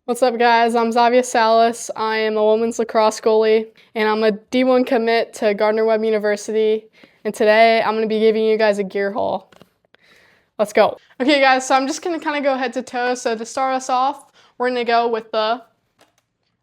What's up, guys? I'm Zavia Salas. I am a women's lacrosse goalie, and I'm a D1 commit to Gardner-Webb University. And today, I'm going to be giving you guys a gear haul. Let's go. Okay, guys, so I'm just going to kind of go head to toe. So to start us off, we're going to go with the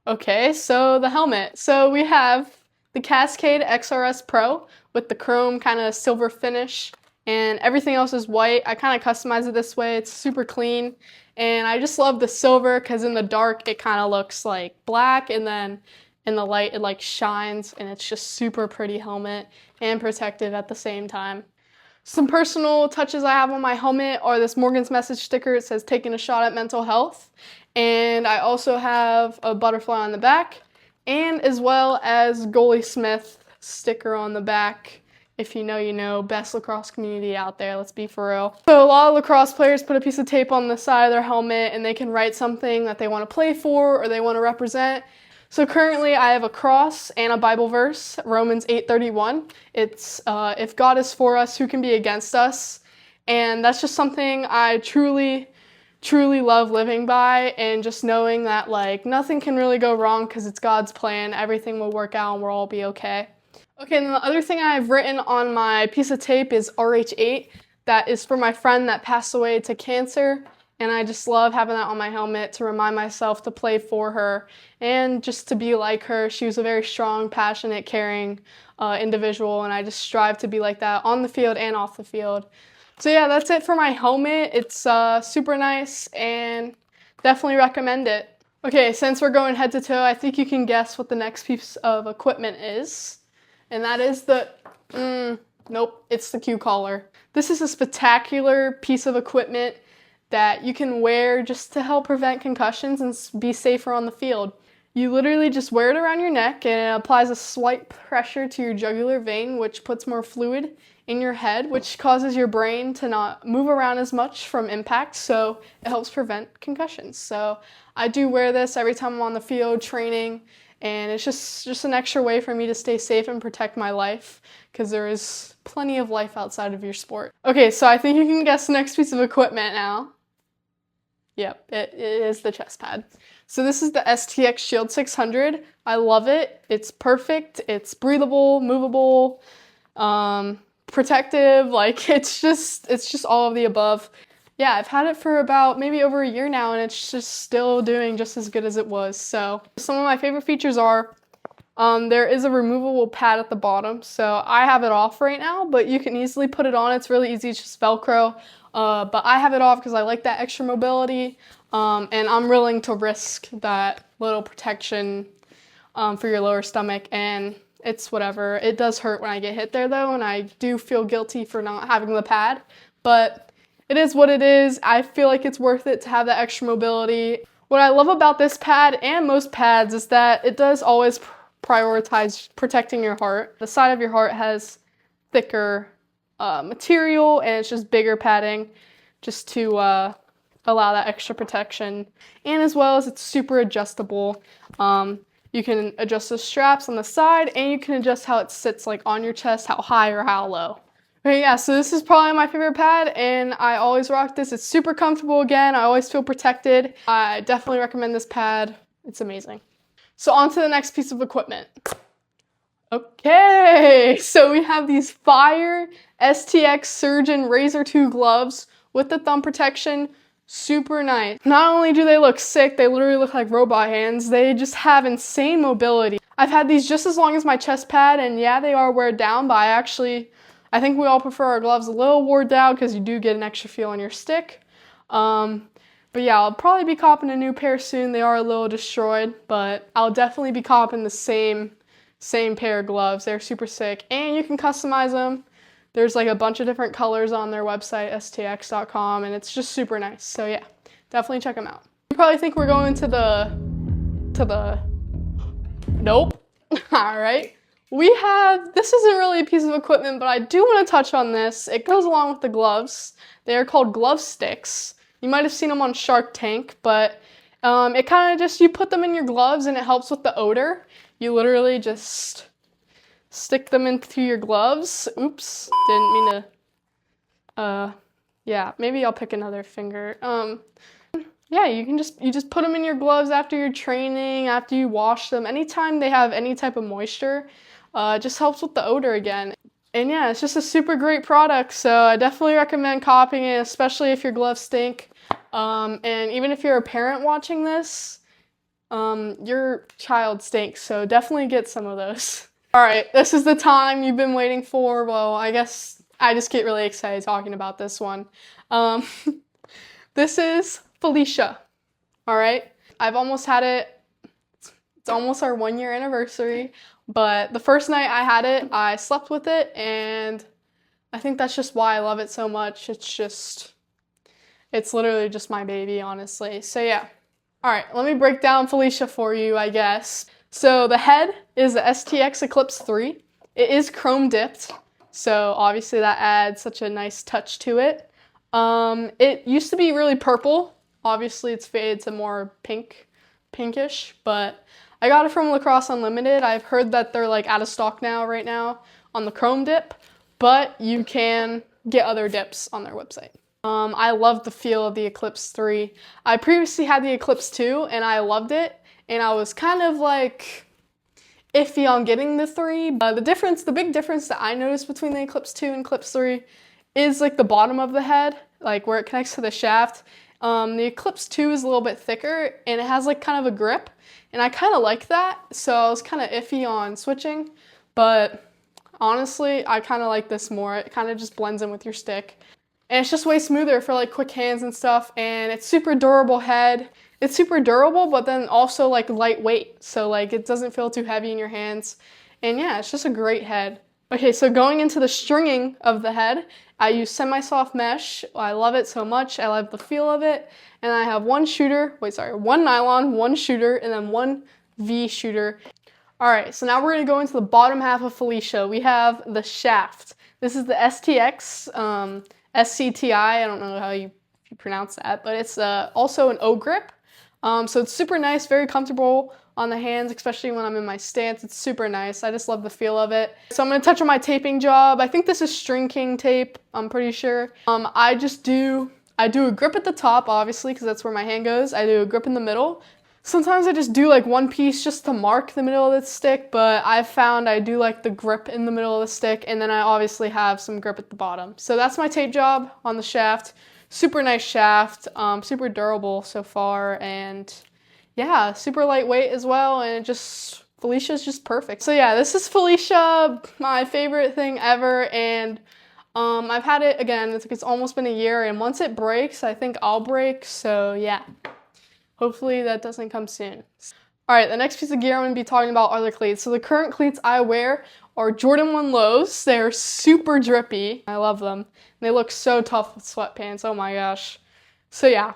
helmet. So we have the Cascade XRS Pro with the chrome kind of silver finish, and everything else is white. I kind of customized it this way. It's super clean, and I just love the silver because in the dark it kind of looks like black, and then in the light it like shines, and it's just super pretty helmet and protective at the same time. Some personal touches I have on my helmet are this Morgan's Message sticker. It says taking a shot at mental health. And I also have a butterfly on the back, and as well as Goalie Smith sticker on the back. If you know, you know, best lacrosse community out there, let's be for real. So a lot of lacrosse players put a piece of tape on the side of their helmet and they can write something that they want to play for or they want to represent. So currently I have a cross and a Bible verse, Romans 8:31. It's, if God is for us, who can be against us? And that's just something I truly love living by, and just knowing that like nothing can really go wrong because it's God's plan. Everything will work out and we'll all be okay. Okay, and then the other thing I've written on my piece of tape is RH8. That is for my friend that passed away to cancer, and I just love having that on my helmet to remind myself to play for her and just to be like her. She was a very strong, passionate, caring individual, and I just strive to be like that on the field and off the field. So yeah, that's it for my helmet. It's super nice and definitely recommend it. Okay, since we're going head to toe, I think you can guess what the next piece of equipment is. And that is nope, it's the Q collar. This is a spectacular piece of equipment that you can wear just to help prevent concussions and be safer on the field. You literally just wear it around your neck, and it applies a slight pressure to your jugular vein, which puts more fluid in your head, which causes your brain to not move around as much from impact, so it helps prevent concussions. So I do wear this every time I'm on the field training, and it's just an extra way for me to stay safe and protect my life, because there is plenty of life outside of your sport. Okay, so I think you can guess the next piece of equipment now. Yep, it is the chest pad. So this is the STX Shield 600. I love it. It's perfect. It's breathable, movable, protective. Like it's just all of the above. Yeah, I've had it for about maybe over a year now, and it's just still doing just as good as it was. So some of my favorite features are there is a removable pad at the bottom. So I have it off right now, but you can easily put it on. It's really easy. It's just Velcro. But I have it off because I like that extra mobility, and I'm willing to risk that little protection for your lower stomach, and it's whatever. It does hurt when I get hit there though, and I do feel guilty for not having the pad, but it is what it is. I feel like it's worth it to have that extra mobility. What I love about this pad and most pads is that it does always prioritize protecting your heart. The side of your heart has thicker material, and it's just bigger padding just to allow that extra protection, and as well as it's super adjustable. You can adjust the straps on the side, and you can adjust how it sits like on your chest, how high or how low. Okay, yeah, so this is probably my favorite pad, and I always rock this. It's super comfortable. Again, I always feel protected. I definitely recommend this pad. It's amazing. So on to the next piece of equipment. Okay, so we have these fire STX Surgeon Razor 2 gloves with the thumb protection. Super nice. Not only do they look sick, they literally look like robot hands. They just have insane mobility. I've had these just as long as my chest pad, and yeah, they are wear down, but I think we all prefer our gloves a little wore down because you do get an extra feel on your stick. But yeah, I'll probably be copping a new pair soon. They are a little destroyed, but I'll definitely be copping the same pair of gloves. They're super sick, and you can customize them. There's like a bunch of different colors on their website, stx.com, and it's just super nice. So yeah, definitely check them out. You probably think we're going to the, nope. All right. This isn't really a piece of equipment, but I do want to touch on this. It goes along with the gloves. They are called glove sticks. You might have seen them on Shark Tank, but it kind of just, you put them in your gloves and it helps with the odor. You literally just stick them into your gloves. Oops, didn't mean to, yeah, maybe I'll pick another finger. yeah, you just put them in your gloves after your training, after you wash them. Anytime they have any type of moisture, it just helps with the odor again. And yeah, it's just a super great product, so I definitely recommend copying it, especially if your gloves stink. And even if you're a parent watching this, your child stinks, so definitely get some of those. All right, this is the time you've been waiting for. Well, I guess I just get really excited talking about this one. This is Felicia. All right, I've almost had it. It's almost our 1-year anniversary, but the first night I had it, I slept with it, and I think that's just why I love it so much. It's literally just my baby, honestly. So yeah. All right, let me break down Felicia for you, I guess. So the head is the STX Eclipse 3. It is chrome dipped, so obviously that adds such a nice touch to it. It used to be really purple. Obviously it's faded to more pinkish, but I got it from Lacrosse Unlimited. I've heard that they're like out of stock right now on the chrome dip, but you can get other dips on their website. I love the feel of the Eclipse 3. I previously had the Eclipse 2 and I loved it, and I was kind of like iffy on getting the 3. The big difference that I noticed between the Eclipse 2 and Eclipse 3 is like the bottom of the head, like where it connects to the shaft. The Eclipse 2 is a little bit thicker and it has like kind of a grip, and I kind of like that, so I was kind of iffy on switching, but honestly, I kind of like this more. It kind of just blends in with your stick. And it's just way smoother for like quick hands and stuff, and it's super durable head. It's super durable, but then also like lightweight, so like it doesn't feel too heavy in your hands. And yeah, it's just a great head. Okay, so going into the stringing of the head, I use semi-soft mesh. I love it so much. I love the feel of it. And I have one nylon, one shooter, and then one V shooter. All right, so now we're gonna go into the bottom half of Felicia. We have the shaft. This is the STX, SCTI, I don't know how you pronounce that, but it's also an O grip. So it's super nice, very comfortable on the hands, especially when I'm in my stance. It's super nice. I just love the feel of it. So I'm gonna touch on my taping job. I think this is String King tape, I'm pretty sure. I do a grip at the top, obviously, because that's where my hand goes. I do a grip in the middle. Sometimes I just do like one piece just to mark the middle of the stick, but I've found I do like the grip in the middle of the stick, and then I obviously have some grip at the bottom. So that's my tape job on the shaft. Super nice shaft, super durable so far, and yeah, super lightweight as well, and Felicia's just perfect. So yeah, this is Felicia, my favorite thing ever, and I've had it, again, it's almost been a year, and once it breaks, I think I'll break, so yeah. Hopefully that doesn't come soon. All right, the next piece of gear I'm gonna be talking about are the cleats. So the current cleats I wear are Jordan 1 Lows. They're super drippy. I love them. They look so tough with sweatpants, oh my gosh. So yeah,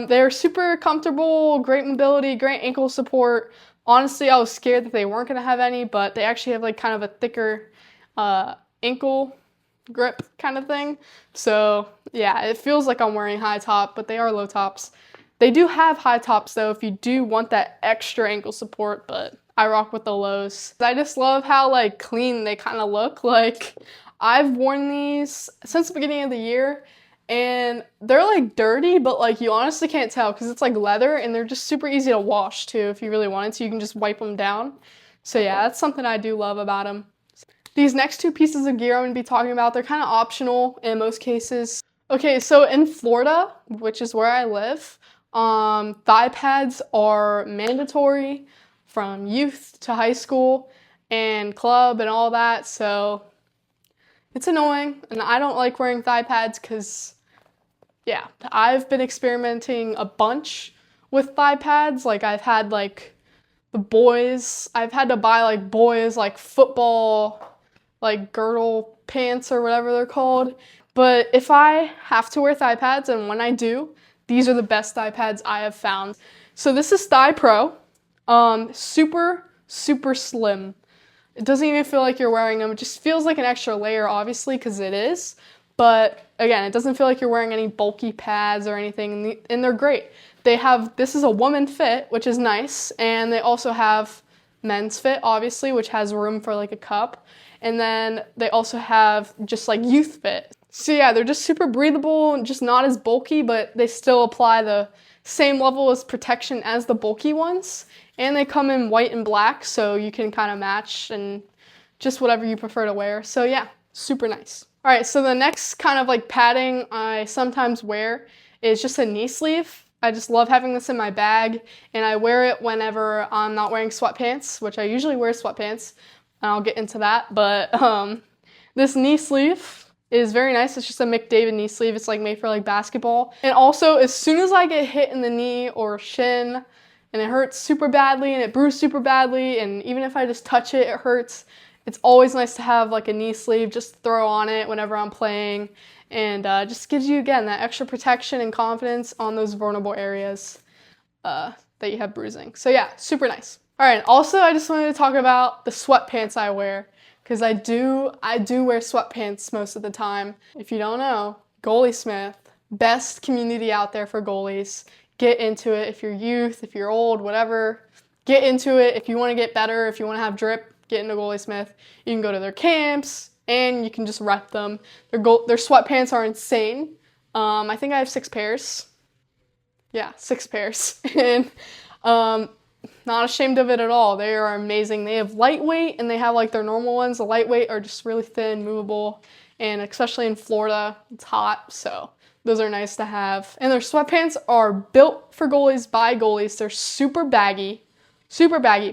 they're super comfortable, great mobility, great ankle support. Honestly, I was scared that they weren't gonna have any, but they actually have like kind of a thicker ankle grip kind of thing. So yeah, it feels like I'm wearing high top, but they are low tops. They do have high tops though if you do want that extra ankle support, but I rock with the lows. I just love how like clean they kind of look. Like I've worn these since the beginning of the year, and they're like dirty, but like you honestly can't tell because it's like leather, and they're just super easy to wash too if you really wanted to. You can just wipe them down. So yeah, that's something I do love about them. These next two pieces of gear I'm going to be talking about, they're kind of optional in most cases. Okay, so in Florida, which is where I live, thigh pads are mandatory from youth to high school and club and all that, so it's annoying, and I don't like wearing thigh pads because, yeah, I've been experimenting a bunch with thigh pads. Like I've had like I've had to buy like boys like football like girdle pants or whatever they're called, but if I have to wear thigh pads, and when I do, these are the best thigh pads I have found. So this is Thigh Pro, super, super slim. It doesn't even feel like you're wearing them. It just feels like an extra layer, obviously, because it is. But again, it doesn't feel like you're wearing any bulky pads or anything, and they're great. This is a woman fit, which is nice, and they also have men's fit, obviously, which has room for like a cup. And then they also have just like youth fit. So yeah, they're just super breathable and just not as bulky, but they still apply the same level as protection as the bulky ones. And they come in white and black, so you can kind of match and just whatever you prefer to wear. So yeah, super nice. All right, so the next kind of like padding I sometimes wear is just a knee sleeve. I just love having this in my bag, and I wear it whenever I'm not wearing sweatpants, which I usually wear sweatpants, and I'll get into that. But this knee sleeve is very nice. It's just a McDavid knee sleeve. It's like made for like basketball. And also, as soon as I get hit in the knee or shin, and it hurts super badly, and it bruised super badly, and even if I just touch it, it hurts, it's always nice to have like a knee sleeve just to throw on it whenever I'm playing. And just gives you, again, that extra protection and confidence on those vulnerable areas that you have bruising. So yeah, super nice. All right, also I just wanted to talk about the sweatpants I wear, because I do wear sweatpants most of the time. If you don't know, Goalie Smith, best community out there for goalies. Get into it. If you're youth, if you're old, whatever, get into it. If you want to get better, if you want to have drip, get into Goalie Smith. You can go to their camps, and you can just rep them. Their sweatpants are insane. I think I have 6 pairs. Yeah, 6 pairs. And not ashamed of it at all. They are amazing. They have lightweight, and they have like their normal ones. The lightweight are just really thin, movable, and especially in Florida, it's hot, so those are nice to have. And their sweatpants are built for goalies by goalies. They're super baggy,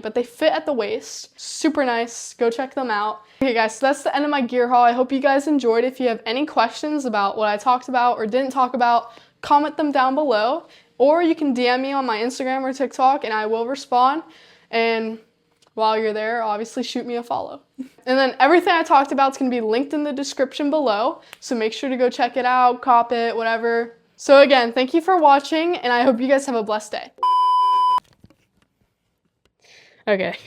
but they fit at the waist. Super nice. Go check them out. Okay guys, so that's the end of my gear haul. I hope you guys enjoyed. If you have any questions about what I talked about or didn't talk about, comment them down below, or you can DM me on my Instagram or TikTok and I will respond. And while you're there, obviously shoot me a follow. And then everything I talked about is going to be linked in the description below, so make sure to go check it out, cop it, whatever. So again, thank you for watching, and I hope you guys have a blessed day. Okay.